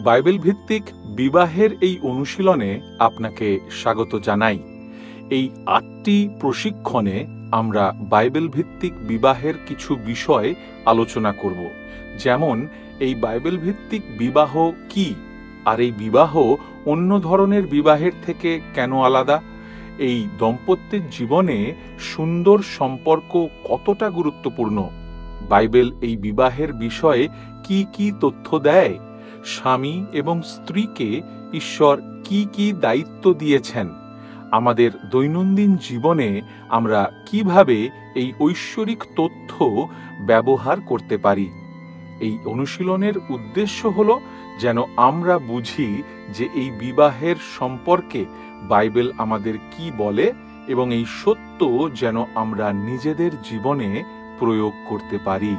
Bible ভিত্তিক বিবাহের এই অনুশীলনে আপনাকে স্বাগত জানাই। এই ৮টি প্রশিক্ষণে আমরা বাইবেল ভিত্তিক বিবাহের কিছু বিষয় আলোচনা করব, যেমন এই বাইবেল ভিত্তিক বিবাহ কি, আর এই বিবাহ অন্য ধরনের বিবাহের থেকে কেন আলাদা, এই দম্পত্যের জীবনে সুন্দর সম্পর্ক কতটা গুরুত্বপূর্ণ, বাইবেল এই বিবাহের বিষয়ে কি কি তথ্য দেয়, স্বামী এবং স্ত্রীকে ঈশ্বর কি কি দায়িত্ব দিয়েছেন, আমাদের দৈনন্দিন জীবনে আমরা কিভাবে এই ঐশ্বরিক তথ্য ব্যবহার করতে পারি। এই অনুশীলনের উদ্দেশ্য হলো যেন আমরা বুঝি যে এই বিবাহের সম্পর্কে বাইবেল আমাদের কি বলে এবং এই সত্য যেন আমরা নিজেদের জীবনে প্রয়োগ করতে পারি।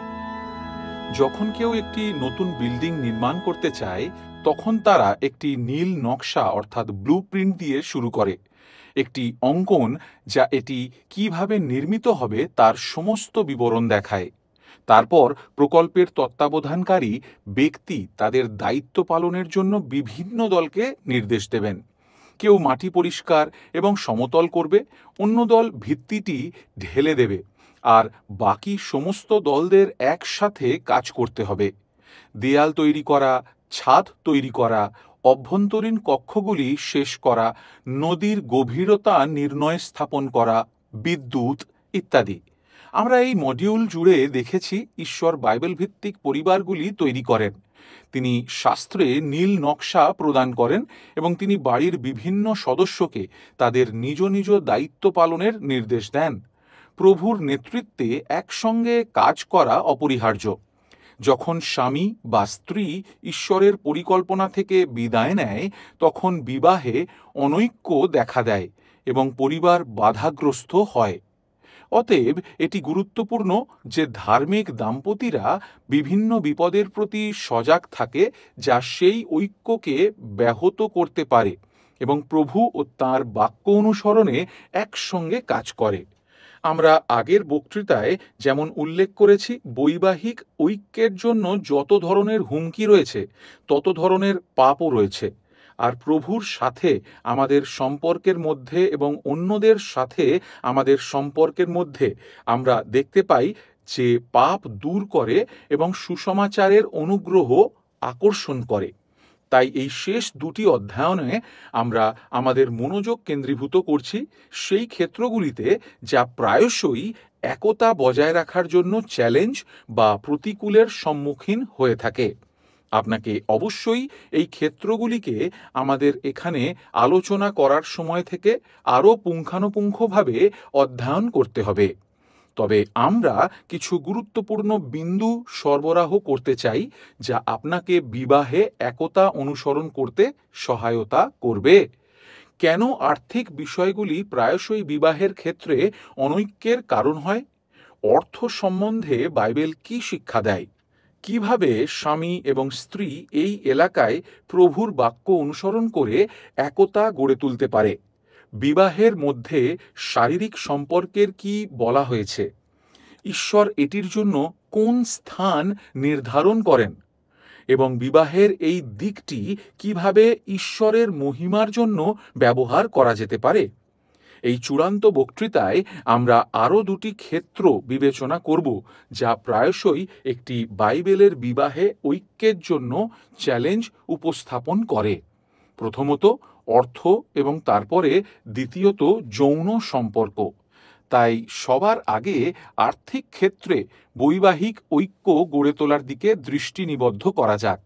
যখন কেউ একটি নতুন বিল্ডিং নির্মাণ করতে চায়, তখন তারা একটি নীল নকশা অর্থাৎ ব্লুপ্রিন্ট দিয়ে শুরু করে, একটি অঙ্কন যা এটি কিভাবে নির্মিত হবে তার সমস্ত বিবরণ দেখায়। তারপর প্রকল্পের তত্ত্বাবধানকারী ব্যক্তি তাদের দায়িত্ব পালনের জন্য বিভিন্ন দলকে নির্দেশ দেবেন। কেউ মাটি পরিষ্কার এবং সমতল করবে, অন্য দল ভিত্তিটি ঢেলে দেবে, আর বাকি সমস্ত দলদের একসাথে কাজ করতে হবে। দেয়াল তৈরি করা, ছাদ তৈরি করা, অভ্যন্তরীণ কক্ষগুলি শেষ করা, নদীর গভীরতা নির্ণয় স্থাপন করা, বিদ্যুৎ ইত্যাদি। আমরা এই মডিউল জুড়ে দেখেছি ঈশ্বর বাইবেল ভিত্তিক পরিবারগুলি তৈরি করেন। তিনি শাস্ত্রে নীল নকশা প্রদান করেন এবং তিনি বাড়ির বিভিন্ন সদস্যকে তাদের নিজ নিজ দায়িত্ব পালনের নির্দেশ দেন। প্রভুর নেতৃত্বে একসঙ্গে কাজ করা অপরিহার্য। যখন স্বামী বা স্ত্রী ঈশ্বরের পরিকল্পনা থেকে বিদায় নেয়, তখন বিবাহে অনৈক্য দেখা দেয় এবং পরিবার বাধাগ্রস্ত হয়। অতএব এটি গুরুত্বপূর্ণ যে ধার্মিক দাম্পতিরা বিভিন্ন বিপদের প্রতি সজাগ থাকে, যা সেই ঐক্যকে ব্যাহত করতে পারে এবং প্রভু ও তাঁর বাক্য অনুসরণে একসঙ্গে কাজ করে। আমরা আগের বক্তৃতায় যেমন উল্লেখ করেছি, বৈবাহিক ঐক্যের জন্য যত ধরনের হুমকি রয়েছে তত ধরনের পাপও রয়েছে। আর প্রভুর সাথে আমাদের সম্পর্কের মধ্যে এবং অন্যদের সাথে আমাদের সম্পর্কের মধ্যে আমরা দেখতে পাই যে পাপ দূর করে এবং সুসমাচারের অনুগ্রহ আকর্ষণ করে। তাই এই শেষ দুটি অধ্যায়নে আমরা আমাদের মনোযোগ কেন্দ্রীভূত করছি সেই ক্ষেত্রগুলিতে যা প্রায়শই একতা বজায় রাখার জন্য চ্যালেঞ্জ বা প্রতিকূলের সম্মুখীন হয়ে থাকে। আপনাকে অবশ্যই এই ক্ষেত্রগুলিকে আমাদের এখানে আলোচনা করার সময় থেকে আরও পুঙ্খানুপুঙ্খভাবে অধ্যয়ন করতে হবে। তবে আমরা কিছু গুরুত্বপূর্ণ বিন্দু সরবরাহ করতে চাই যা আপনাকে বিবাহে একতা অনুসরণ করতে সহায়তা করবে। কেন আর্থিক বিষয়গুলি প্রায়শই বিবাহের ক্ষেত্রে অনৈক্যের কারণ হয়? অর্থ সম্বন্ধে বাইবেল কি শিক্ষা দেয়? কিভাবে স্বামী এবং স্ত্রী এই এলাকায় প্রভুর বাক্য অনুসরণ করে একতা গড়ে তুলতে পারে? বিবাহের মধ্যে শারীরিক সম্পর্কের কি বলা হয়েছে? ঈশ্বর এটির জন্য কোন স্থান নির্ধারণ করেন? এবং বিবাহের এই দিকটি কিভাবে ঈশ্বরের মহিমার জন্য ব্যবহার করা যেতে পারে? এই চূড়ান্ত বক্তৃতায় আমরা আরও দুটি ক্ষেত্র বিবেচনা করব যা প্রায়শই একটি বাইবেলের বিবাহে ঐক্যের জন্য চ্যালেঞ্জ উপস্থাপন করে। প্রথমত অর্থ এবং তারপরে দ্বিতীয়ত যৌন সম্পর্ক। তাই সবার আগে আর্থিক ক্ষেত্রে বৈবাহিক ঐক্য গড়ে তোলার দিকে দৃষ্টি নিবদ্ধ করা যাক।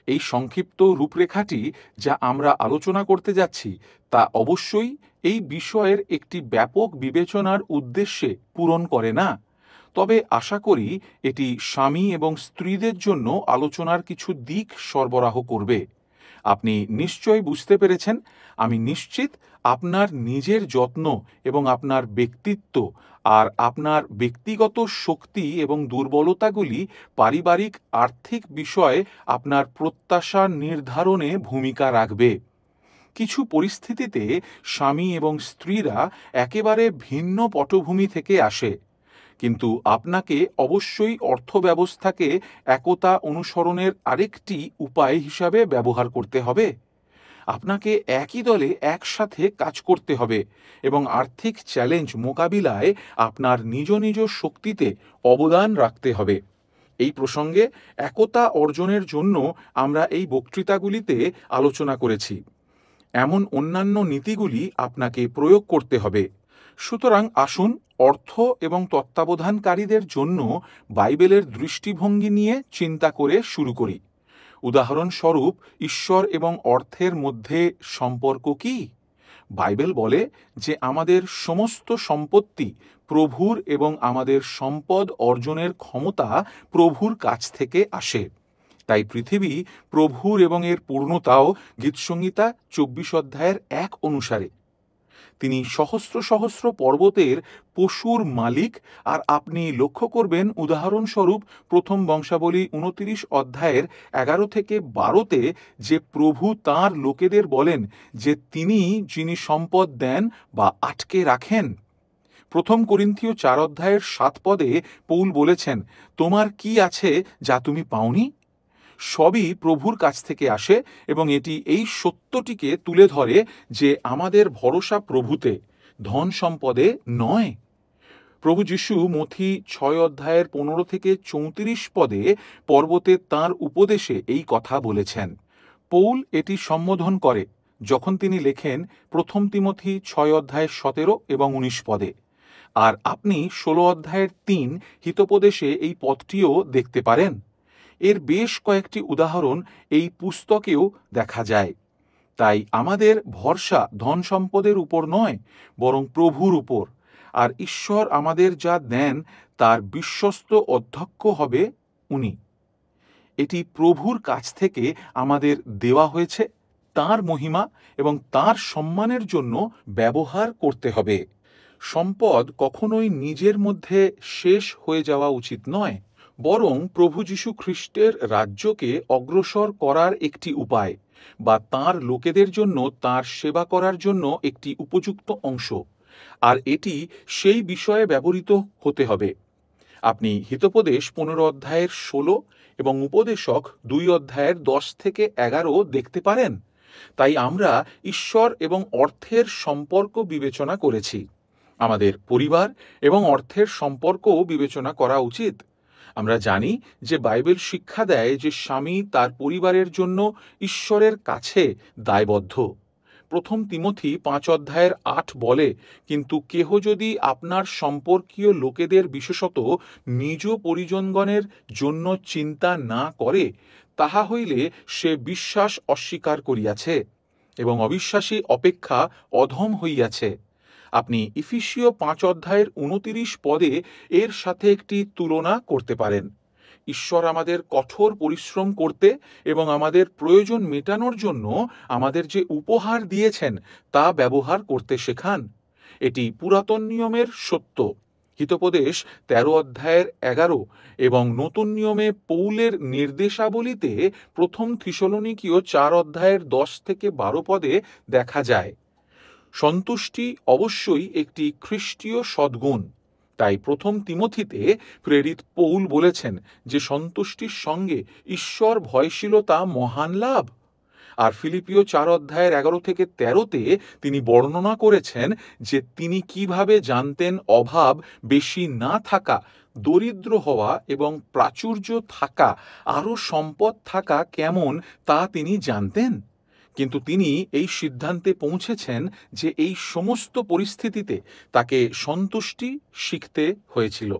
এই সংক্ষিপ্ত রূপরেখাটি যা আমরা আলোচনা করতে যাচ্ছি তা অবশ্যই এই বিষয়ের একটি ব্যাপক বিবেচনার উদ্দেশ্যে পূরণ করে না, তবে আশা করি এটি স্বামী এবং স্ত্রীদের জন্য আলোচনার কিছু দিক সরবরাহ করবে। আপনি নিশ্চয়ই বুঝতে পেরেছেন। আমি নিশ্চিত আপনার নিজের যত্ন এবং আপনার ব্যক্তিত্ব আর আপনার ব্যক্তিগত শক্তি এবং দুর্বলতাগুলি পারিবারিক আর্থিক বিষয়ে আপনার প্রত্যাশা নির্ধারণে ভূমিকা রাখবে। কিছু পরিস্থিতিতে স্বামী এবং স্ত্রীরা একেবারে ভিন্ন পটভূমি থেকে আসে। কিন্তু আপনাকে অবশ্যই অর্থব্যবস্থাকে একতা অনুসরণের আরেকটি উপায় হিসাবে ব্যবহার করতে হবে। আপনাকে একই দলে একসাথে কাজ করতে হবে এবং আর্থিক চ্যালেঞ্জ মোকাবিলায় আপনার নিজ নিজ শক্তিতে অবদান রাখতে হবে। এই প্রসঙ্গে একতা অর্জনের জন্য আমরা এই বক্তৃতাগুলিতে আলোচনা করেছি। এমন অন্যান্য নীতিগুলি আপনাকে প্রয়োগ করতে হবে। সুতরাং আসুন অর্থ এবং তত্ত্বাবধানকারীদের জন্য বাইবেলের দৃষ্টিভঙ্গি নিয়ে চিন্তা করে শুরু করি। উদাহরণস্বরূপ, ঈশ্বর এবং অর্থের মধ্যে সম্পর্ক কি? বাইবেল বলে যে আমাদের সমস্ত সম্পত্তি প্রভুর এবং আমাদের সম্পদ অর্জনের ক্ষমতা প্রভুর কাছ থেকে আসে। তাই পৃথিবী প্রভুর এবং এর পূর্ণতাও গীতসংহিতা 24 অধ্যায়ের 1 অনুসারে। তিনি সহস্র সহস্র পর্বতের পশুর মালিক। আর আপনি লক্ষ্য করবেন উদাহরণস্বরূপ প্রথম বংশাবলী 29 অধ্যায়ের 11 থেকে 12তে যে প্রভু তাঁর লোকেদের বলেন যে তিনি যিনি সম্পদ দেন বা আটকে রাখেন। প্রথম করিন্থীয় 4 অধ্যায়ের 7 পদে পৌল বলেছেন, তোমার কি আছে যা তুমি পাওনি? সবই প্রভুর কাছ থেকে আসে এবং এটি এই সত্যটিকে তুলে ধরে যে আমাদের ভরসা প্রভুতে, ধন সম্পদে নয়। প্রভু যিশু মথি 6 অধ্যায়ের 15 থেকে 34 পদে পর্বতে তাঁর উপদেশে এই কথা বলেছেন। পৌল এটি সম্বোধন করে যখন তিনি লেখেন প্রথম তিমথি 6 অধ্যায়ের 17 এবং 19 পদে। আর আপনি 16 অধ্যায়ের 3 হিতোপদেশে এই পদটিও দেখতে পারেন। এর বেশ কয়েকটি উদাহরণ এই পুস্তকেও দেখা যায়। তাই আমাদের ভরসা ধন সম্পদের উপর নয়, বরং প্রভুর উপর। আর ঈশ্বর আমাদের যা দেন তার বিশ্বস্ত অধ্যক্ষ হবে উনি। এটি প্রভুর কাছ থেকে আমাদের দেওয়া হয়েছে, তাঁর মহিমা এবং তাঁর সম্মানের জন্য ব্যবহার করতে হবে। সম্পদ কখনোই নিজের মধ্যে শেষ হয়ে যাওয়া উচিত নয়, বরং প্রভু যীশু খ্রিস্টের রাজ্যকে অগ্রসর করার একটি উপায়, বা তাঁর লোকেদের জন্য তাঁর সেবা করার জন্য একটি উপযুক্ত অংশ। আর এটি সেই বিষয়ে ব্যবহৃত হতে হবে। আপনি হিতোপদেশ 15 অধ্যায়ের 16 এবং উপদেশক 2 অধ্যায়ের 10 থেকে 11 দেখতে পারেন। তাই আমরা ঈশ্বর এবং অর্থের সম্পর্ক বিবেচনা করেছি। আমাদের পরিবার এবং অর্থের সম্পর্কও বিবেচনা করা উচিত। আমরা জানি যে বাইবেল শিক্ষা দেয় যে স্বামী তার পরিবারের জন্য ঈশ্বরের কাছে দায়বদ্ধ। প্রথম তিমথি 5 অধ্যায়ের 8 বলে, কিন্তু কেহ যদি আপনার সম্পর্কীয় লোকেদের বিশেষত নিজ পরিজনগণের জন্য চিন্তা না করে, তাহা হইলে সে বিশ্বাস অস্বীকার করিয়াছে এবং অবিশ্বাসী অপেক্ষা অধম হইয়াছে। আপনি ইফিসীয় 5 অধ্যায়ের 29 পদে এর সাথে একটি তুলনা করতে পারেন। ঈশ্বর আমাদের কঠোর পরিশ্রম করতে এবং আমাদের প্রয়োজন মেটানোর জন্য আমাদের যে উপহার দিয়েছেন তা ব্যবহার করতে শেখান। এটি পুরাতন নিয়মের সত্য। হিতোপদেশ 13 অধ্যায়ের 11 এবং নতুন নিয়মে পৌলের নির্দেশাবলীতে প্রথম থিসলনিকীয় 4 অধ্যায়ের 10 থেকে 12 পদে দেখা যায়। সন্তুষ্টি অবশ্যই একটি খ্রিস্টীয় সদ্গুণ। তাই প্রথম তিমথিতে প্রেরিত পৌল বলেছেন যে সন্তুষ্টির সঙ্গে ঈশ্বর ভয়শীলতা মহান লাভ। আর ফিলিপিও 4 অধ্যায়ের 11 থেকে 13তে তিনি বর্ণনা করেছেন যে তিনি কিভাবে জানতেন অভাব বেশি না থাকা, দরিদ্র হওয়া এবং প্রাচুর্য থাকা, আরও সম্পদ থাকা কেমন তা তিনি জানতেন। কিন্তু তিনি এই সিদ্ধান্তে পৌঁছেছেন যে এই সমস্ত পরিস্থিতিতে তাকে সন্তুষ্টি শিখতে হয়েছিল।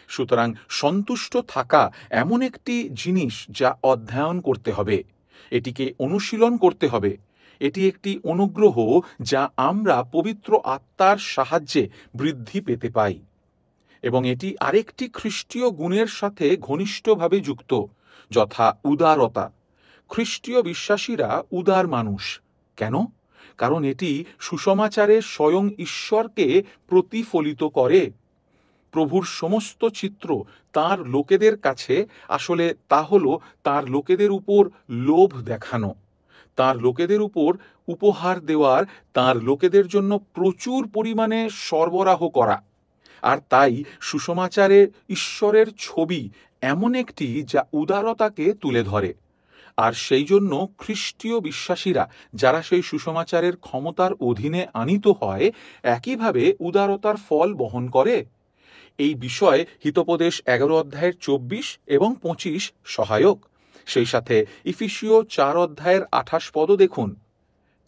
সুতরাং সন্তুষ্ট থাকা এমন একটি জিনিস যা অধ্যয়ন করতে হবে, এটিকে অনুশীলন করতে হবে। এটি একটি অনুগ্রহ যা আমরা পবিত্র আত্মার সাহায্যে বৃদ্ধি পেতে পাই এবং এটি আরেকটি খ্রিস্টীয় গুণের সাথে ঘনিষ্ঠভাবে যুক্ত, যথা উদারতা। খ্রিস্টীয় বিশ্বাসীরা উদার মানুষ। কেন? কারণ এটি সুসমাচারে স্বয়ং ঈশ্বরকে প্রতিফলিত করে। প্রভুর সমস্ত চিত্র তার লোকেদের কাছে আসলে তা হলো তার লোকেদের উপর লোভ দেখানো, তার লোকেদের উপর উপহার দেওয়ার, তার লোকেদের জন্য প্রচুর পরিমাণে সরবরাহ করা। আর তাই সুসমাচারে ঈশ্বরের ছবি এমন একটি যা উদারতাকে তুলে ধরে। আর সেই জন্য খ্রিস্টীয় বিশ্বাসীরা যারা সেই সুসমাচারের ক্ষমতার অধীনে আনিত হয়, একইভাবে উদারতার ফল বহন করে। এই বিষয়ে হিতোপদেশ 11 অধ্যায়ের 24 এবং 25 সহায়ক। সেই সাথে ইফিসীয় 4 অধ্যায়ের 28 পদও দেখুন।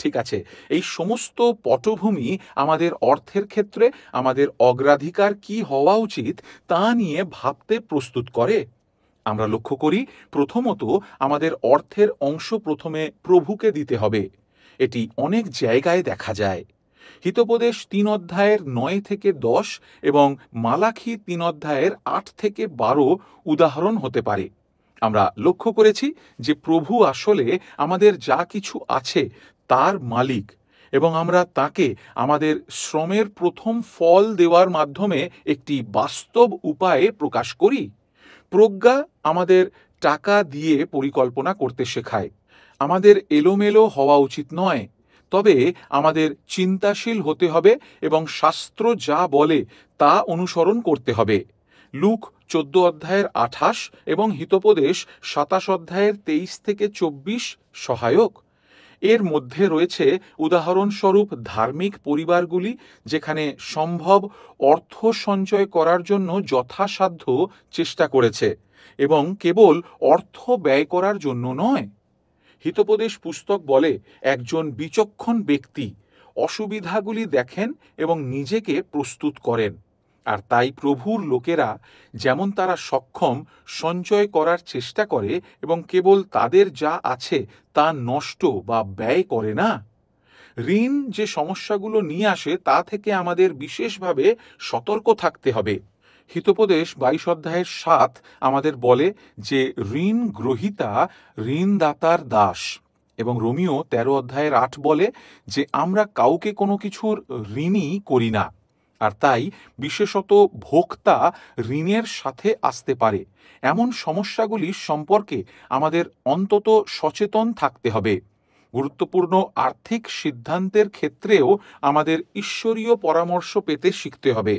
ঠিক আছে, এই সমস্ত পটভূমি আমাদের অর্থের ক্ষেত্রে আমাদের অগ্রাধিকার কি হওয়া উচিত তা নিয়ে ভাবতে প্রস্তুত করে। আমরা লক্ষ্য করি, প্রথমত আমাদের অর্থের অংশ প্রথমে প্রভুকে দিতে হবে। এটি অনেক জায়গায় দেখা যায়। হিতোপদেশ 3 অধ্যায়ের 9 থেকে 10 এবং মালাখি 3 অধ্যায়ের 8 থেকে 12 উদাহরণ হতে পারে। আমরা লক্ষ্য করেছি যে প্রভু আসলে আমাদের যা কিছু আছে তার মালিক, এবং আমরা তাকে আমাদের শ্রমের প্রথম ফল দেওয়ার মাধ্যমে একটি বাস্তব উপায়ে প্রকাশ করি। প্রজ্ঞা আমাদের টাকা দিয়ে পরিকল্পনা করতে শেখায়। আমাদের এলোমেলো হওয়া উচিত নয়, তবে আমাদের চিন্তাশীল হতে হবে এবং শাস্ত্র যা বলে তা অনুসরণ করতে হবে। লুক 14 অধ্যায়ের 28 এবং হিতোপদেশ 27 অধ্যায়ের 23 থেকে 24 সহায়ক। এর মধ্যে রয়েছে উদাহরণস্বরূপ ধার্মিক পরিবারগুলি যেখানে সম্ভব অর্থ সঞ্চয় করার জন্য যথাসাধ্য চেষ্টা করেছে, এবং কেবল অর্থ ব্যয় করার জন্য নয়। হিতোপদেশ পুস্তক বলে একজন বিচক্ষণ ব্যক্তি অসুবিধাগুলি দেখেন এবং নিজেকে প্রস্তুত করেন। আর তাই প্রভুর লোকেরা যেমন তারা সক্ষম সঞ্চয় করার চেষ্টা করে এবং কেবল তাদের যা আছে তা নষ্ট বা ব্যয় করে না। ঋণ যে সমস্যাগুলো নিয়ে আসে তা থেকে আমাদের বিশেষভাবে সতর্ক থাকতে হবে। হিতোপদেশ 22 অধ্যায়ের 7 আমাদের বলে যে ঋণ গ্রহীতা ঋণদাতার দাস, এবং রোমিও 13 অধ্যায়ের 8 বলে যে আমরা কাউকে কোনো কিছুর ঋণই করি না। আর তাই বিশেষত ভোক্তা ঋণের সাথে আসতে পারে এমন সমস্যাগুলি সম্পর্কে আমাদের অন্তত সচেতন থাকতে হবে। গুরুত্বপূর্ণ আর্থিক সিদ্ধান্তের ক্ষেত্রেও আমাদের ঈশ্বরীয় পরামর্শ পেতে শিখতে হবে।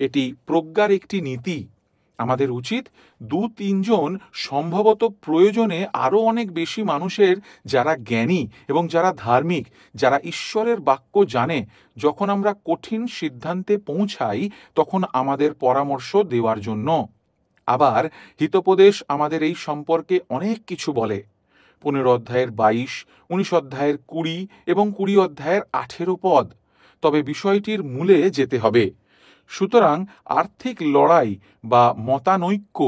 এটি প্রজ্ঞার একটি নীতি। আমাদের উচিত 2-3 জন, সম্ভবত প্রয়োজনে আরও অনেক বেশি মানুষের যারা জ্ঞানী এবং যারা ধার্মিক, যারা ঈশ্বরের বাক্য জানে, যখন আমরা কঠিন সিদ্ধান্তে পৌঁছাই তখন আমাদের পরামর্শ দেওয়ার জন্য। আবার হিতোপদেশ আমাদের এই সম্পর্কে অনেক কিছু বলে। 15 অধ্যায়ের 22, 19 অধ্যায়ের 20 এবং 20 অধ্যায়ের 18 পদ। তবে বিষয়টির মূলে যেতে হবে। সুতরাং আর্থিক লড়াই বা মতানৈক্য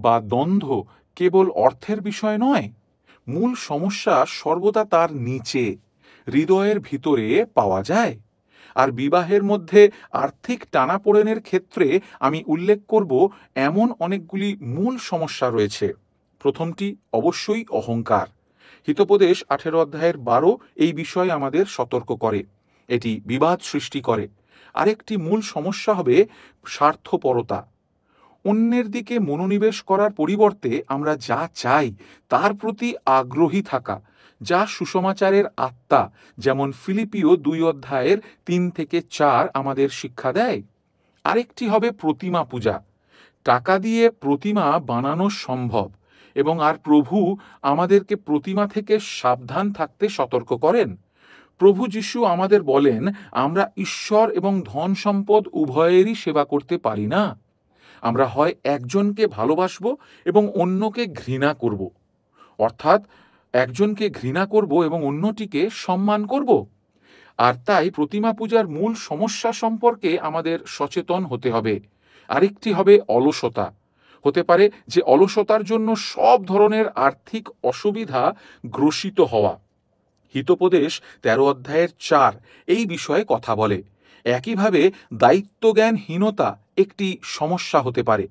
বা দ্বন্দ্ব কেবল অর্থের বিষয় নয়। মূল সমস্যা সর্বদা তার নিচে, হৃদয়ের ভিতরে পাওয়া যায়। আর বিবাহের মধ্যে আর্থিক টানাপোড়েনের ক্ষেত্রে আমি উল্লেখ করব এমন অনেকগুলি মূল সমস্যা রয়েছে। প্রথমটি অবশ্যই অহংকার। হিতোপদেশ 18 অধ্যায়ের 12 এই বিষয়ে আমাদের সতর্ক করে। এটি বিবাদ সৃষ্টি করে। আরেকটি মূল সমস্যা হবে স্বার্থপরতা। অন্যের দিকে মনোনিবেশ করার পরিবর্তে আমরা যা চাই তার প্রতি আগ্রহী থাকা, যা সুসমাচারের আত্মা, যেমন ফিলিপিও 2 অধ্যায়ের 3 থেকে 4 আমাদের শিক্ষা দেয়। আরেকটি হবে প্রতিমা পূজা। টাকা দিয়ে প্রতিমা বানানো সম্ভব, এবং আর প্রভু আমাদেরকে প্রতিমা থেকে সাবধান থাকতে সতর্ক করেন। প্রভু যিশু আমাদের বলেন আমরা ঈশ্বর এবং ধন সম্পদ উভয়েরই সেবা করতে পারি না। আমরা হয় একজনকে ভালোবাসব এবং অন্যকে ঘৃণা করব, অর্থাৎ একজনকে ঘৃণা করব এবং অন্যটিকে সম্মান করব। আর তাই প্রতিমা পূজার মূল সমস্যা সম্পর্কে আমাদের সচেতন হতে হবে। আরেকটি হবে অলসতা। হতে পারে যে অলসতার জন্য সব ধরনের আর্থিক অসুবিধা গ্রসিত হওয়া। হিতোপদেশ 13 অধ্যায়ের 4 এই বিষয়ে কথা বলে। একইভাবে দায়িত্বজ্ঞানহীনতা একটি সমস্যা হতে পারে।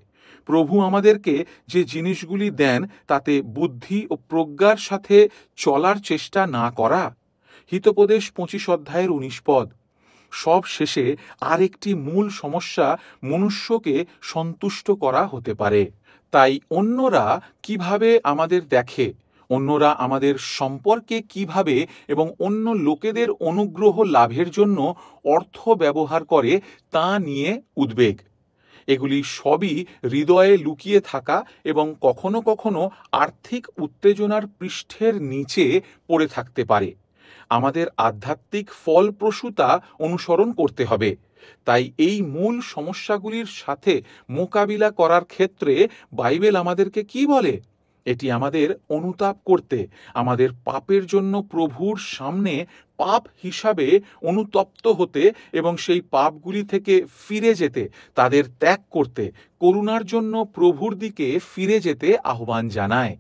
প্রভু আমাদেরকে যে জিনিসগুলি দেন তাতে বুদ্ধি ও প্রজ্ঞার সাথে চলার চেষ্টা না করা। হিতোপদেশ 25 অধ্যায়ের 19 পদ। সব শেষে আরেকটি মূল সমস্যা মনুষ্যকে সন্তুষ্ট করা হতে পারে। তাই অন্যরা কিভাবে আমাদের দেখে, অন্যরা আমাদের সম্পর্কে কিভাবে এবং অন্য লোকেদের অনুগ্রহ লাভের জন্য অর্থ ব্যবহার করে তা নিয়ে উদ্বেগ। এগুলি সবই হৃদয়ে লুকিয়ে থাকা এবং কখনো কখনো আর্থিক উত্তেজনার পৃষ্ঠের নিচে পড়ে থাকতে পারে। আমাদের আধ্যাত্মিক ফলপ্রসূতা অনুসরণ করতে হবে। তাই এই মূল সমস্যাগুলির সাথে মোকাবিলা করার ক্ষেত্রে বাইবেল আমাদেরকে কি বলে? এটি আমাদের অনুতাপ করতে, আমাদের পাপের জন্য প্রভুর সামনে পাপ হিসাবে অনুতপ্ত হতে এবং সেই পাপগুলি থেকে ফিরে যেতে, তাদের ত্যাগ করতে, করুণার জন্য প্রভুর দিকে ফিরে যেতে আহ্বান জানায়।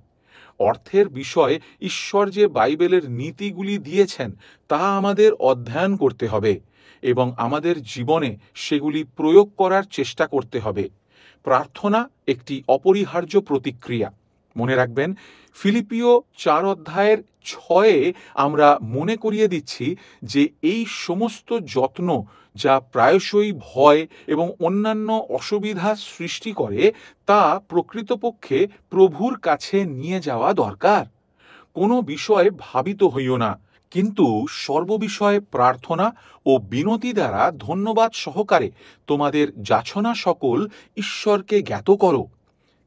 অর্থের বিষয় ঈশ্বর যে বাইবেলের নীতিগুলি দিয়েছেন তা আমাদের অধ্যয়ন করতে হবে এবং আমাদের জীবনে সেগুলি প্রয়োগ করার চেষ্টা করতে হবে। প্রার্থনা একটি অপরিহার্য প্রতিক্রিয়া। মনে রাখবেন, ফিলিপিও 4:6 আমরা মনে করিয়ে দিচ্ছি যে এই সমস্ত যত্ন যা প্রায়শই ভয় এবং অন্যান্য অসুবিধা সৃষ্টি করে তা প্রকৃতপক্ষে প্রভুর কাছে নিয়ে যাওয়া দরকার। কোনো বিষয়ে ভাবিত হইও না, কিন্তু সর্ববিষয়ে প্রার্থনা ও বিনতি দ্বারা ধন্যবাদ সহকারে তোমাদের যাচনা সকল ঈশ্বরকে জ্ঞাত করো।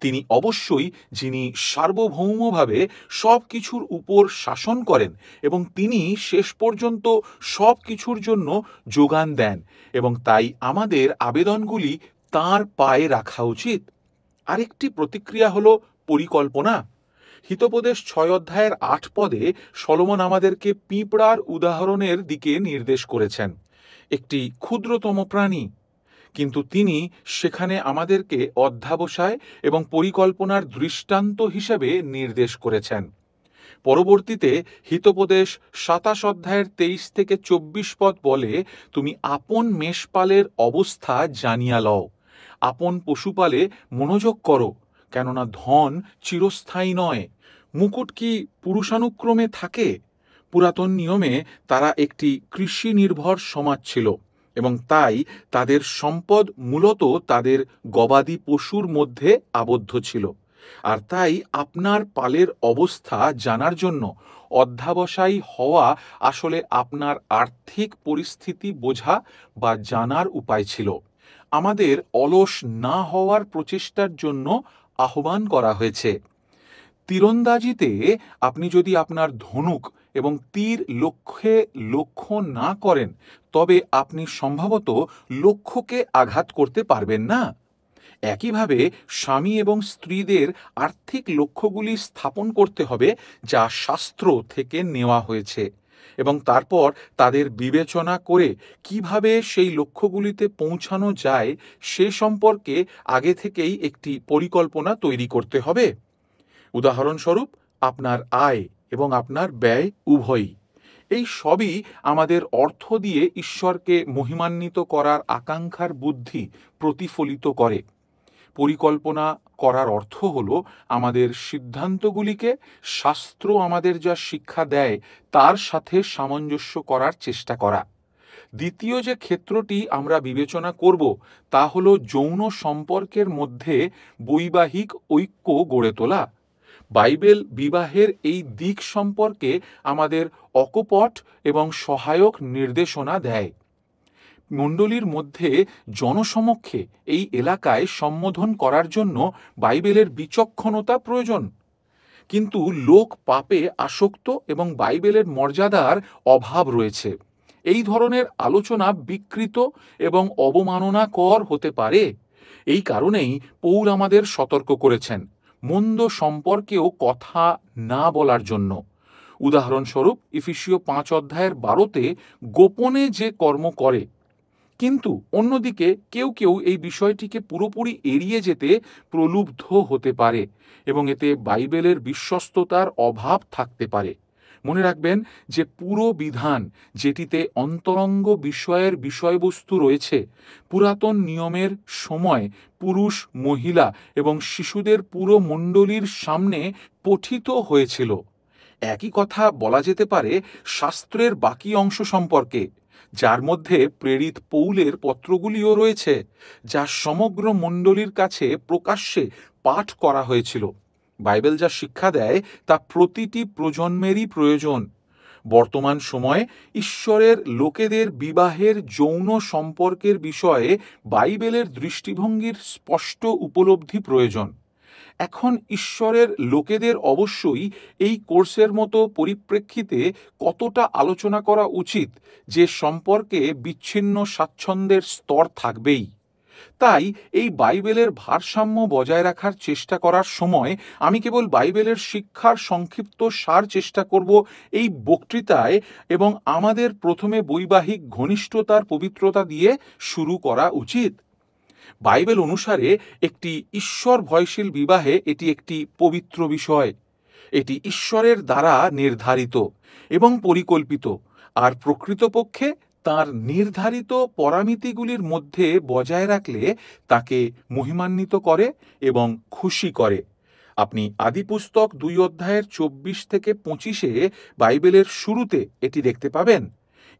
তিনি অবশ্যই যিনি সার্বভৌমভাবে সব কিছুর উপর শাসন করেন এবং তিনি শেষ পর্যন্ত সব কিছুর জন্য যোগান দেন, এবং তাই আমাদের আবেদনগুলি তাঁর পায়ে রাখা উচিত। আরেকটি প্রতিক্রিয়া হল পরিকল্পনা। হিতোপদেশ 6:8 সলোমন আমাদেরকে পিঁপড়ার উদাহরণের দিকে নির্দেশ করেছেন, একটি ক্ষুদ্রতম প্রাণী, কিন্তু তিনি সেখানে আমাদেরকে অধ্যাবসায় এবং পরিকল্পনার দৃষ্টান্ত হিসেবে নির্দেশ করেছেন। পরবর্তীতে হিতোপদেশ 27:23-24 বলে, তুমি আপন মেষপালের অবস্থা জানিয়া লও, আপন পশুপালে মনোযোগ করো, কেননা ধন চিরস্থায়ী নয়। মুকুট কি পুরুষানুক্রমে থাকে? পুরাতন নিয়মে তারা একটি কৃষি নির্ভর সমাজ ছিল এবং তাই তাদের সম্পদ মূলত তাদের গবাদি পশুর মধ্যে আবদ্ধ ছিল। আর তাই আপনার পালের অবস্থা জানার জন্য অধ্যাবসায়ী হওয়া আসলে আপনার আর্থিক পরিস্থিতি বোঝা বা জানার উপায় ছিল। আমাদের অলস না হওয়ার প্রচেষ্টার জন্য আহ্বান করা হয়েছে। তীরন্দাজিতে আপনি যদি আপনার ধনুক এবং তীর লক্ষ্যে লক্ষ্য না করেন তবে আপনি সম্ভবত লক্ষ্যকে আঘাত করতে পারবেন না। একইভাবে স্বামী এবং স্ত্রীদের আর্থিক লক্ষ্যগুলি স্থাপন করতে হবে যা শাস্ত্র থেকে নেওয়া হয়েছে, এবং তারপর তাদের বিবেচনা করে কিভাবে সেই লক্ষ্যগুলিতে পৌঁছানো যায় সে সম্পর্কে আগে থেকেই একটি পরিকল্পনা তৈরি করতে হবে। উদাহরণস্বরূপ, আপনার আয় এবং আপনার ব্যয় উভয়ই। এই সবই আমাদের অর্থ দিয়ে ঈশ্বরকে মহিমান্বিত করার আকাঙ্ক্ষার বুদ্ধি প্রতিফলিত করে। পরিকল্পনা করার অর্থ হল আমাদের সিদ্ধান্তগুলিকে শাস্ত্র আমাদের যা শিক্ষা দেয় তার সাথে সামঞ্জস্য করার চেষ্টা করা। দ্বিতীয় যে ক্ষেত্রটি আমরা বিবেচনা করব তা হল যৌন সম্পর্কের মধ্যে বৈবাহিক ঐক্য গড়ে তোলা। বাইবেল বিবাহের এই দিক সম্পর্কে আমাদের অকপট এবং সহায়ক নির্দেশনা দেয়। মণ্ডলীর মধ্যে জনসমক্ষে এই এলাকায় সম্বোধন করার জন্য বাইবেলের বিচক্ষণতা প্রয়োজন, কিন্তু লোক পাপে আসক্ত এবং বাইবেলের মর্যাদার অভাব রয়েছে। এই ধরনের আলোচনা বিকৃত এবং অবমাননাকর হতে পারে। এই কারণেই পৌল আমাদের সতর্ক করেছেন মন্দ সম্পর্কেও কথা না বলার জন্য। উদাহরণস্বরূপ ইফিসীয় 5:12 গোপনে যে কর্ম করে, কিন্তু অন্যদিকে কেউ কেউ এই বিষয়টিকে পুরোপুরি এড়িয়ে যেতে প্রলুব্ধ হতে পারে এবং এতে বাইবেলের বিশ্বস্ততার অভাব থাকতে পারে। মনে রাখবেন যে পুরো বিধান, যেটিতে অন্তরঙ্গ বিষয়ের বিষয়বস্তু রয়েছে, পুরাতন নিয়মের সময় পুরুষ, মহিলা এবং শিশুদের পুরো মণ্ডলীর সামনে পঠিত হয়েছিল। একই কথা বলা যেতে পারে শাস্ত্রের বাকি অংশ সম্পর্কে, যার মধ্যে প্রেরিত পৌলের পত্রগুলিও রয়েছে, যা সমগ্র মণ্ডলীর কাছে প্রকাশ্যে পাঠ করা হয়েছিল। বাইবেল যা শিক্ষা দেয় তা প্রতিটি প্রজন্মেরই প্রয়োজন। বর্তমান সময়ে ঈশ্বরের লোকেদের বিবাহের যৌন সম্পর্কের বিষয়ে বাইবেলের দৃষ্টিভঙ্গির স্পষ্ট উপলব্ধি প্রয়োজন। এখন ঈশ্বরের লোকেদের অবশ্যই এই কোর্সের মতো পরিপ্রেক্ষিতে কতটা আলোচনা করা উচিত যে সম্পর্কে বিচ্ছিন্ন স্বাচ্ছন্দ্যের স্তর থাকবেই। তাই এই বাইবেলের ভারসাম্য বজায় রাখার চেষ্টা করার সময় আমি কেবল বাইবেলের শিক্ষার সংক্ষিপ্ত সার চেষ্টা করব এই বক্তৃতায়, এবং আমাদের প্রথমে বৈবাহিক ঘনিষ্ঠতার পবিত্রতা দিয়ে শুরু করা উচিত। বাইবেল অনুসারে একটি ঈশ্বর ভয়শীল বিবাহে এটি একটি পবিত্র বিষয়। এটি ঈশ্বরের দ্বারা নির্ধারিত এবং পরিকল্পিত, আর প্রকৃতপক্ষে তার নির্ধারিত পরামিতিগুলির মধ্যে বজায় রাখলে তাকে মহিমান্বিত করে এবং খুশি করে। আপনি আদিপুস্তক 2 অধ্যায়ের 24 থেকে 25-এ বাইবেলের শুরুতে এটি দেখতে পাবেন।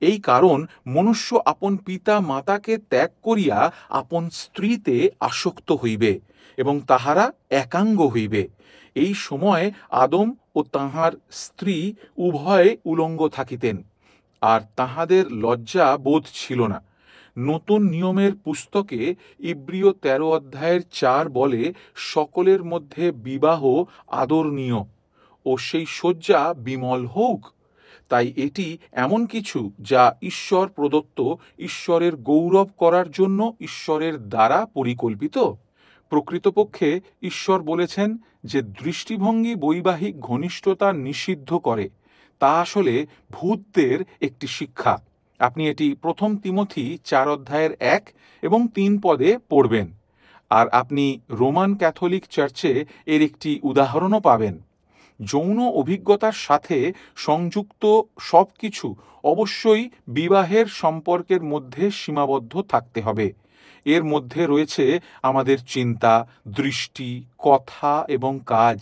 এই কারণ মনুষ্য আপন পিতা মাতাকে ত্যাগ করিয়া আপন স্ত্রীতে আসক্ত হইবে এবং তাহারা একাঙ্গ হইবে। এই সময় আদম ও তাহার স্ত্রী উভয়ে উলঙ্গ থাকিতেন, আর তাহাদের লজ্জা বোধ ছিল না। নতুন নিয়মের পুস্তকে ইব্রিয় 13 অধ্যায়ের 4 বলে, সকলের মধ্যে বিবাহ আদরণীয় ও সেই শয্যা বিমল হোক। তাই এটি এমন কিছু যা ঈশ্বর প্রদত্ত, ঈশ্বরের গৌরব করার জন্য ঈশ্বরের দ্বারা পরিকল্পিত। প্রকৃতপক্ষে ঈশ্বর বলেছেন যে দৃষ্টিভঙ্গি বৈবাহিক ঘনিষ্ঠতা নিষিদ্ধ করে, তা আসলে ভূতদের একটি শিক্ষা। আপনি এটি 1 তিমথি 4 অধ্যায়ের 1 এবং 3 পদে পড়বেন, আর আপনি রোমান ক্যাথলিক চার্চে এর একটি উদাহরণও পাবেন। যৌন অভিজ্ঞতার সাথে সংযুক্ত সব কিছু অবশ্যই বিবাহের সম্পর্কের মধ্যে সীমাবদ্ধ থাকতে হবে। এর মধ্যে রয়েছে আমাদের চিন্তা, দৃষ্টি, কথা এবং কাজ।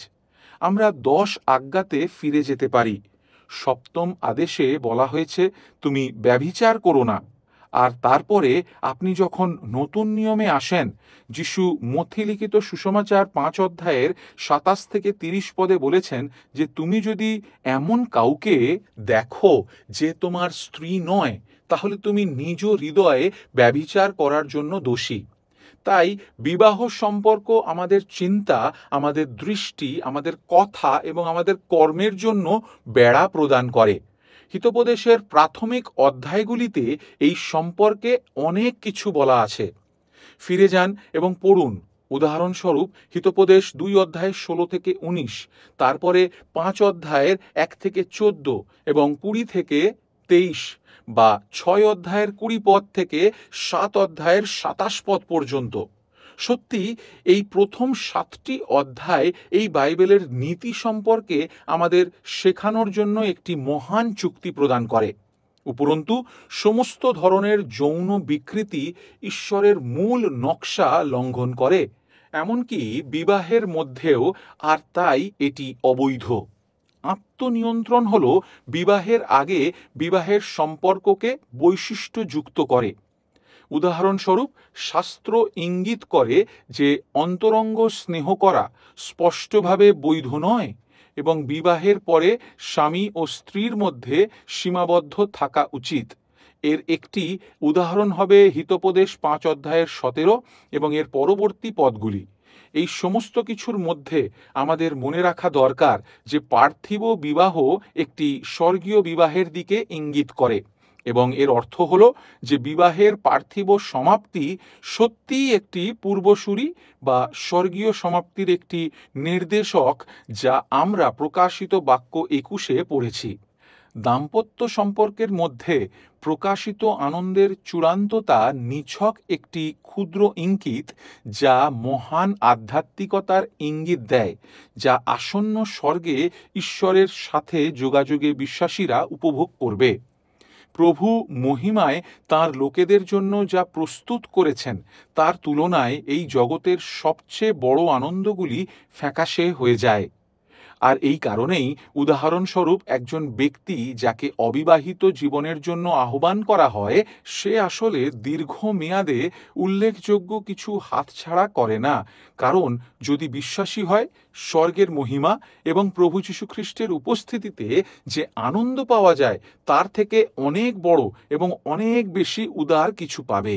আমরা 10 আজ্ঞাতে ফিরে যেতে পারি। 7ম আদেশে বলা হয়েছে, তুমি ব্যভিচার করো না। আর তারপরে আপনি যখন নতুন নিয়মে আসেন, যিশু মথি লিখিত সুসমাচার 5 অধ্যায়ের 27 থেকে 30 পদে বলেছেন যে তুমি যদি এমন কাউকে দেখো যে তোমার স্ত্রী নয়, তাহলে তুমি নিজ হৃদয়ে ব্যভিচার করার জন্য দোষী। তাই বিবাহ সম্পর্ক আমাদের চিন্তা, আমাদের দৃষ্টি, আমাদের কথা এবং আমাদের কর্মের জন্য বেড়া প্রদান করে। হিতোপদেশের প্রাথমিক অধ্যায়গুলিতে এই সম্পর্কে অনেক কিছু বলা আছে। ফিরে যান এবং পড়ুন। উদাহরণস্বরূপ হিতোপদেশ 2 অধ্যায়ের 16 থেকে 19, তারপরে 5 অধ্যায়ের 1 থেকে 14 এবং 20 থেকে 23, বা 6 অধ্যায়ের 20 পদ থেকে 7 অধ্যায়ের 27 পদ পর্যন্ত। সত্যি এই প্রথম 7টি অধ্যায় এই বাইবেলের নীতি সম্পর্কে আমাদের শেখানোর জন্য একটি মহান চুক্তি প্রদান করে। উপরন্তু সমস্ত ধরনের যৌন বিকৃতি ঈশ্বরের মূল নকশা লঙ্ঘন করে, এমনকি বিবাহের মধ্যেও, আর তাই এটি অবৈধ। আত্মনিয়ন্ত্রণ হল বিবাহের আগে বিবাহের সম্পর্ককে বৈশিষ্ট্যযুক্ত করে। উদাহরণস্বরূপ শাস্ত্র ইঙ্গিত করে যে অন্তরঙ্গ স্নেহ করা স্পষ্টভাবে বৈধ নয়, এবং বিবাহের পরে স্বামী ও স্ত্রীর মধ্যে সীমাবদ্ধ থাকা উচিত। এর একটি উদাহরণ হবে হিতোপদেশ 5 অধ্যায়ের 17 এবং এর পরবর্তী পদগুলি। এই সমস্ত কিছুর মধ্যে আমাদের মনে রাখা দরকার যে পার্থিব বিবাহ একটি স্বর্গীয় বিবাহের দিকে ইঙ্গিত করে, এবং এর অর্থ হল যে বিবাহের পার্থিব সমাপ্তি সত্যিই একটি পূর্বসূরি বা স্বর্গীয় সমাপ্তির একটি নির্দেশক, যা আমরা প্রকাশিত বাক্য 21-এ পড়েছি। দাম্পত্য সম্পর্কের মধ্যে প্রকাশিত আনন্দের চূড়ান্ততা নিছক একটি ক্ষুদ্র ইঙ্গিত, যা মহান আধ্যাত্মিকতার ইঙ্গিত দেয়, যা আসন্ন স্বর্গে ঈশ্বরের সাথে যোগাযোগে বিশ্বাসীরা উপভোগ করবে। প্রভু মহিমায় তাঁর লোকেদের জন্য যা প্রস্তুত করেছেন তার তুলনায় এই জগতের সবচেয়ে বড় আনন্দগুলি ফ্যাকাশে হয়ে যায়। আর এই কারণেই উদাহরণস্বরূপ একজন ব্যক্তি যাকে অবিবাহিত জীবনের জন্য আহ্বান করা হয়, সে আসলে দীর্ঘমেয়াদে উল্লেখযোগ্য কিছু হাতছাড়া করে না। কারণ যদি বিশ্বাসী হয়, স্বর্গের মহিমা এবং প্রভু যীশু খ্রিস্টের উপস্থিতিতে যে আনন্দ পাওয়া যায়, তার থেকে অনেক বড় এবং অনেক বেশি উদার কিছু পাবে।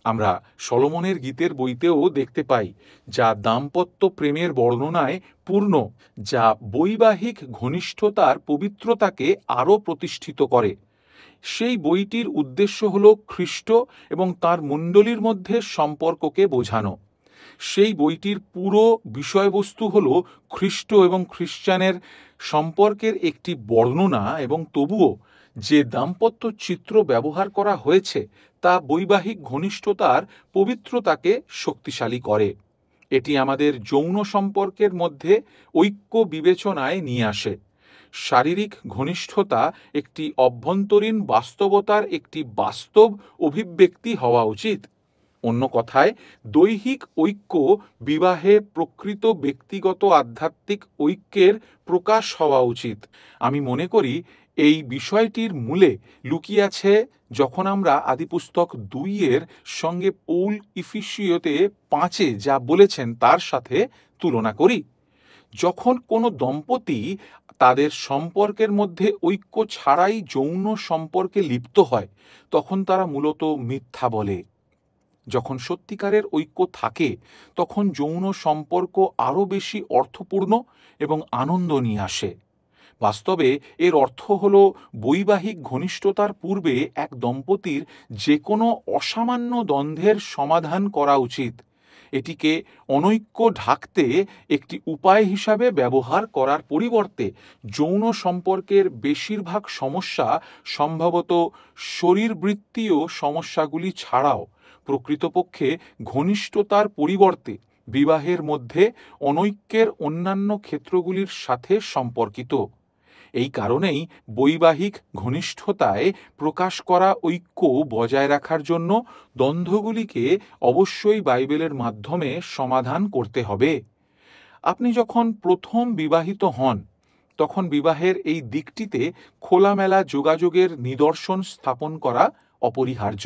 আমরা সলোমনের গীতের বইতেও দেখতে পাই, যা দাম্পত্য প্রেমের বর্ণনায় পূর্ণ, যা বৈবাহিক ঘনিষ্ঠতার পবিত্রতাকে আরও প্রতিষ্ঠিত করে। সেই বইটির উদ্দেশ্য হল খ্রিস্ট এবং তার মণ্ডলীর মধ্যে সম্পর্ককে বোঝানো। সেই বইটির পুরো বিষয়বস্তু হল খ্রিস্ট এবং খ্রিস্টানের সম্পর্কের একটি বর্ণনা, এবং তবুও যে দাম্পত্য চিত্র ব্যবহার করা হয়েছে তা বৈবাহিক ঘনিষ্ঠতার পবিত্রতাকে শক্তিশালী করে। এটি আমাদের যৌন সম্পর্কের মধ্যে ঐক্য বিবেচনায় নিয়ে আসে। শারীরিক ঘনিষ্ঠতা একটি অভ্যন্তরীণ বাস্তবতার একটি বাস্তব অভিব্যক্তি হওয়া উচিত। অন্য কথায়, দৈহিক ঐক্য বিবাহে প্রকৃত ব্যক্তিগত আধ্যাত্মিক ঐক্যের প্রকাশ হওয়া উচিত। আমি মনে করি এই বিষয়টির মূলে লুকিয়ে আছে যখন আমরা আদিপুস্তক 2-এর সঙ্গে পৌল ইফিসীয়তে 5-এ যা বলেছেন তার সাথে তুলনা করি। যখন কোনো দম্পতি তাদের সম্পর্কের মধ্যে ঐক্য ছাড়াই যৌন সম্পর্কে লিপ্ত হয়, তখন তারা মূলত মিথ্যা বলে। যখন সত্যিকারের ঐক্য থাকে, তখন যৌন সম্পর্ক আরও বেশি অর্থপূর্ণ এবং আনন্দ নিয়ে আসে। বাস্তবে এর অর্থ হল, বৈবাহিক ঘনিষ্ঠতার পূর্বে এক দম্পতির যে কোনো অসামান্য দ্বন্দ্বের সমাধান করা উচিত। এটিকে অনৈক্য ঢাকতে একটি উপায় হিসাবে ব্যবহার করার পরিবর্তে যৌন সম্পর্কের বেশিরভাগ সমস্যা সম্ভবত শরীরবৃত্তীয় সমস্যাগুলি ছাড়াও প্রকৃতপক্ষে ঘনিষ্ঠতার পরিবর্তে বিবাহের মধ্যে অনৈক্যের অন্যান্য ক্ষেত্রগুলির সাথে সম্পর্কিত। এই কারণেই বৈবাহিক ঘনিষ্ঠতায় প্রকাশ করা ঐক্য বজায় রাখার জন্য দ্বন্দ্বগুলিকে অবশ্যই বাইবেলের মাধ্যমে সমাধান করতে হবে। আপনি যখন প্রথম বিবাহিত হন, তখন বিবাহের এই দিকটিতে খোলামেলা যোগাযোগের নিদর্শন স্থাপন করা অপরিহার্য।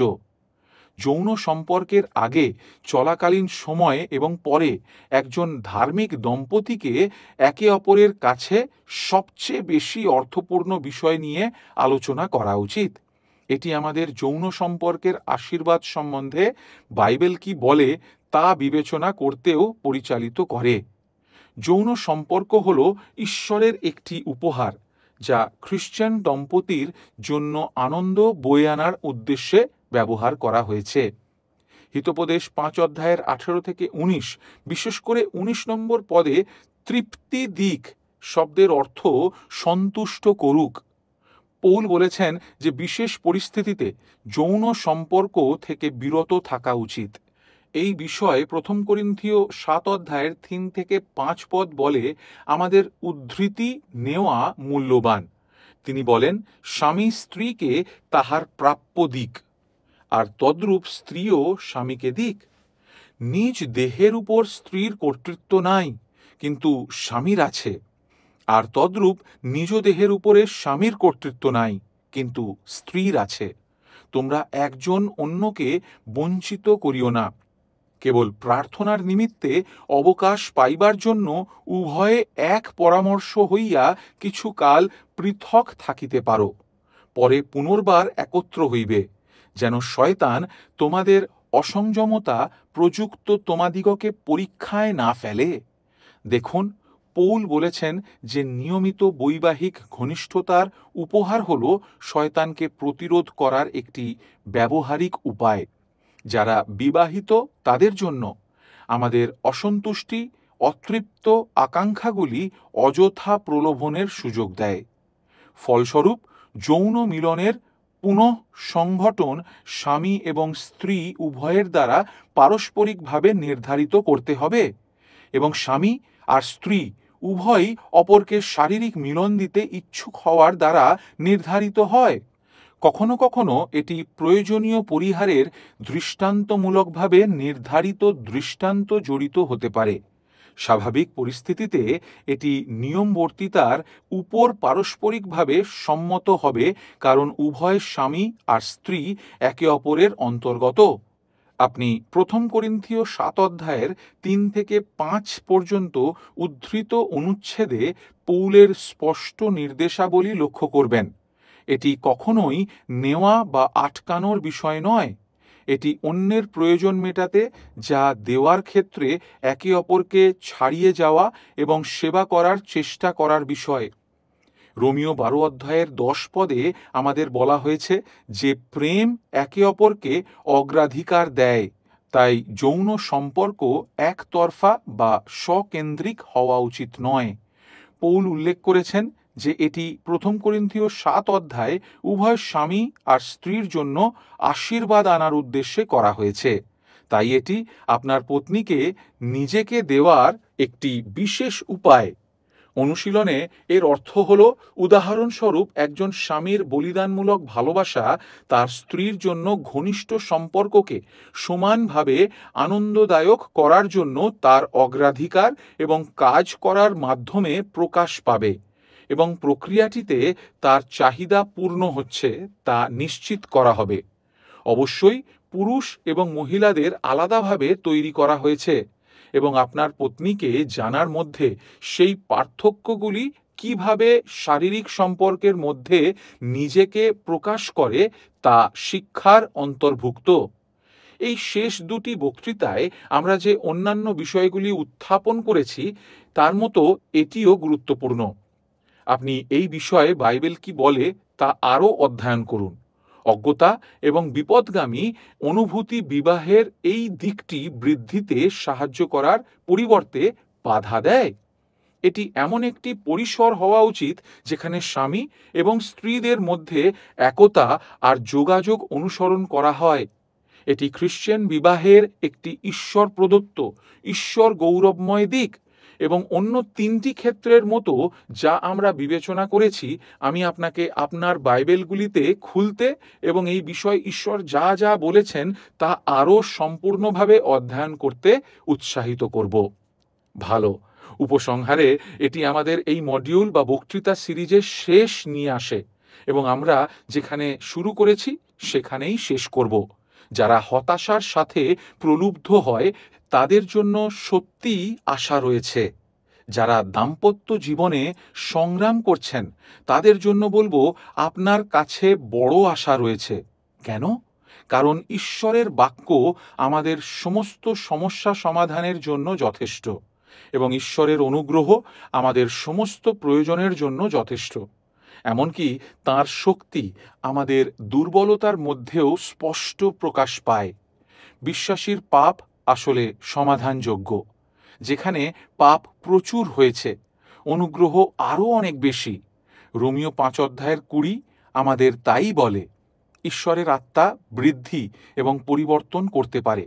যৌন সম্পর্কের আগে, চলাকালীন সময়ে এবং পরে একজন ধার্মিক দম্পতিকে একে অপরের কাছে সবচেয়ে বেশি অর্থপূর্ণ বিষয় নিয়ে আলোচনা করা উচিত। এটি আমাদের যৌন সম্পর্কের আশীর্বাদ সম্বন্ধে বাইবেল কি বলে তা বিবেচনা করতেও পরিচালিত করে। যৌন সম্পর্ক হল ঈশ্বরের একটি উপহার, যা খ্রিস্টান দম্পতির জন্য আনন্দ বয়ে আনার উদ্দেশ্যে ব্যবহার করা হয়েছে। হিতোপদেশ 5:18-19, বিশেষ করে 19 নম্বর পদে তৃপ্তি দিক শব্দের অর্থ সন্তুষ্ট করুক। পৌল বলেছেন যে বিশেষ পরিস্থিতিতে যৌন সম্পর্ক থেকে বিরত থাকা উচিত। এই বিষয়ে 1 করিন্থীয় 7:3-5 পদ বলে আমাদের উদ্ধৃতি নেওয়া মূল্যবান। তিনি বলেন, স্বামী স্ত্রীকে তাহার প্রাপ্য দিক, আর তদ্রূপ স্ত্রীও স্বামীকে দিক। নিজ দেহের উপর স্ত্রীর কর্তৃত্ব নাই, কিন্তু স্বামীর আছে, আর তদ্রূপ নিজ দেহের উপরে স্বামীর কর্তৃত্ব নাই, কিন্তু স্ত্রীর আছে। তোমরা একজন অন্যকে বঞ্চিত করিও না। কেবল প্রার্থনার নিমিত্তে অবকাশ পাইবার জন্য উভয়ে এক পরামর্শ হইয়া কিছু কাল পৃথক থাকিতে পারো, পরে পুনর্বার একত্র হইবে, যেন শয়তান তোমাদের অসংযমতা প্রযুক্ত তোমাদিগকে পরীক্ষায় না ফেলে। দেখুন, পৌল বলেছেন যে নিয়মিত বৈবাহিক ঘনিষ্ঠতার উপহার হল শয়তানকে প্রতিরোধ করার একটি ব্যবহারিক উপায়। যারা বিবাহিত তাদের জন্য আমাদের অসন্তুষ্টি, অতৃপ্ত আকাঙ্ক্ষাগুলি অযথা প্রলোভনের সুযোগ দেয়। ফলস্বরূপ যৌন মিলনের পুনঃ সংগঠন স্বামী এবং স্ত্রী উভয়ের দ্বারা পারস্পরিকভাবে নির্ধারিত করতে হবে, এবং স্বামী আর স্ত্রী উভয়ই অপরকে শারীরিক মিলন দিতে ইচ্ছুক হওয়ার দ্বারা নির্ধারিত হয়। কখনো কখনো এটি প্রয়োজনীয় পরিহারের দৃষ্টান্তমূলকভাবে নির্ধারিত দৃষ্টান্ত জড়িত হতে পারে। স্বাভাবিক পরিস্থিতিতে এটি নিয়মবর্তিতার উপর পারস্পরিকভাবে সম্মত হবে, কারণ উভয় স্বামী আর স্ত্রী একে অপরের অন্তর্গত। আপনি 1 করিন্থীয় 7 অধ্যায়ের 3 থেকে 5 পর্যন্ত উদ্ধৃত অনুচ্ছেদে পৌলের স্পষ্ট নির্দেশাবলী লক্ষ্য করবেন। এটি কখনোই নেওয়া বা আটকানোর বিষয় নয়। এটি অন্যের প্রয়োজন মেটাতে যা দেওয়ার ক্ষেত্রে একে অপরকে ছাড়িয়ে যাওয়া এবং সেবা করার চেষ্টা করার বিষয়। রোমীয় 12 অধ্যায়ের 10 পদে আমাদের বলা হয়েছে যে প্রেম একে অপরকে অগ্রাধিকার দেয়, তাই যৌন সম্পর্ক একতরফা বা স্বকেন্দ্রিক হওয়া উচিত নয়। পৌল উল্লেখ করেছেন যে এটি 1 করিন্থীয় 7 অধ্যায়ে উভয় স্বামী আর স্ত্রীর জন্য আশীর্বাদ আনার উদ্দেশ্যে করা হয়েছে। তাই এটি আপনার পত্নীকে নিজেকে দেওয়ার একটি বিশেষ উপায়। অনুশীলনে এর অর্থ হল, উদাহরণস্বরূপ একজন স্বামীর বলিদানমূলক ভালোবাসা তার স্ত্রীর জন্য ঘনিষ্ঠ সম্পর্ককে সমানভাবে আনন্দদায়ক করার জন্য তার অগ্রাধিকার এবং কাজ করার মাধ্যমে প্রকাশ পাবে, এবং প্রক্রিয়াটিতে তার চাহিদা পূর্ণ হচ্ছে তা নিশ্চিত করা হবে। অবশ্যই পুরুষ এবং মহিলাদের আলাদাভাবে তৈরি করা হয়েছে, এবং আপনার পত্নীকে জানার মধ্যে সেই পার্থক্যগুলি কিভাবে শারীরিক সম্পর্কের মধ্যে নিজেকে প্রকাশ করে তা শিক্ষার অন্তর্ভুক্ত। এই শেষ 2টি বক্তৃতায় আমরা যে অন্যান্য বিষয়গুলি উত্থাপন করেছি তার মতো এটিও গুরুত্বপূর্ণ। আপনি এই বিষয়ে বাইবেল কি বলে তা আরও অধ্যয়ন করুন। অজ্ঞতা এবং বিপদগামী অনুভূতি বিবাহের এই দিকটি বৃদ্ধিতে সাহায্য করার পরিবর্তে বাধা দেয়। এটি এমন একটি পরিসর হওয়া উচিত যেখানে স্বামী এবং স্ত্রীদের মধ্যে একতা আর যোগাযোগ অনুসরণ করা হয়। এটি খ্রিস্টান বিবাহের একটি ঈশ্বর প্রদত্ত, ঈশ্বর গৌরবময় দিক, এবং অন্য 3টি ক্ষেত্রের মতো যা আমরা বিবেচনা করেছি আমি আপনাকে আপনার বাইবেলগুলিতে খুলতে এবং এই বিষয়ে ঈশ্বর যা যা বলেছেন তা আরও সম্পূর্ণভাবে অধ্যয়ন করতে উৎসাহিত করব। ভালো, উপসংহারে এটি আমাদের এই মডিউল বা বক্তৃতা সিরিজের শেষ নিয়ে আসে, এবং আমরা যেখানে শুরু করেছি সেখানেই শেষ করব। যারা হতাশার সাথে প্রলুব্ধ হয় তাদের জন্য সত্যিই আশা রয়েছে। যারা দাম্পত্য জীবনে সংগ্রাম করছেন তাদের জন্য বলবো, আপনার কাছে বড় আশা রয়েছে। কেন? কারণ ঈশ্বরের বাক্য আমাদের সমস্ত সমস্যা সমাধানের জন্য যথেষ্ট, এবং ঈশ্বরের অনুগ্রহ আমাদের সমস্ত প্রয়োজনের জন্য যথেষ্ট। এমনকি তাঁর শক্তি আমাদের দুর্বলতার মধ্যেও স্পষ্ট প্রকাশ পায়। বিশ্বাসীর পাপ আসলে সমাধানযোগ্য। যেখানে পাপ প্রচুর হয়েছে, অনুগ্রহ আরও অনেক বেশি। রোমীয় 5 অধ্যায়ের 20 আমাদের তাই বলে। ঈশ্বরের আত্মা বৃদ্ধি এবং পরিবর্তন করতে পারে।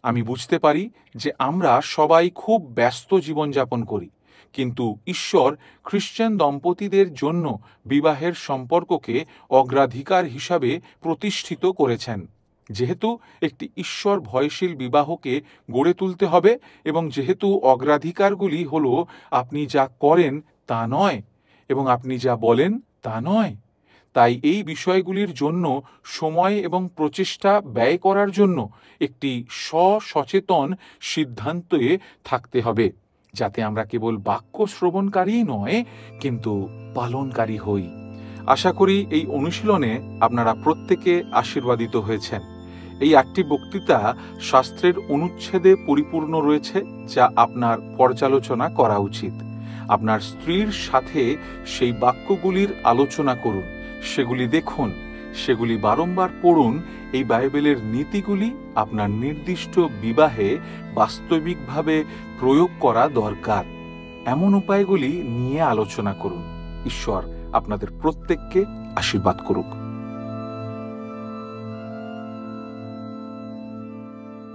আমি বুঝতে পারি যে আমরা সবাই খুব ব্যস্ত জীবনযাপন করি, কিন্তু ঈশ্বর খ্রিস্টান দম্পতিদের জন্য বিবাহের সম্পর্ককে অগ্রাধিকার হিসাবে প্রতিষ্ঠিত করেছেন। যেহেতু একটি ঈশ্বর ভয়শীল বিবাহকে গড়ে তুলতে হবে, এবং যেহেতু অগ্রাধিকারগুলি হলো আপনি যা করেন তা নয় এবং আপনি যা বলেন তা নয়, তাই এই বিষয়গুলির জন্য সময় এবং প্রচেষ্টা ব্যয় করার জন্য একটি সচেতন সিদ্ধান্তে থাকতে হবে, যাতে আমরা কেবল বাক্য শ্রবণকারী নয় কিন্তু পালনকারী হই। আশা করি এই অনুশীলনে আপনারা প্রত্যেকে আশীর্বাদিত হয়েছেন। এই 8টি বক্তৃতা শাস্ত্রের অনুচ্ছেদে পরিপূর্ণ রয়েছে, যা আপনার পর্যালোচনা করা উচিত। আপনার স্ত্রীর সাথে সেই বাক্যগুলির আলোচনা করুন, সেগুলি দেখুন, সেগুলি বারংবার পড়ুন। এই বাইবেলের নীতিগুলি আপনার নির্দিষ্ট বিবাহে বাস্তবিকভাবে প্রয়োগ করা দরকার। এমন উপায়গুলি নিয়ে আলোচনা করুন। ঈশ্বর আপনাদের প্রত্যেককে আশীর্বাদ করুক।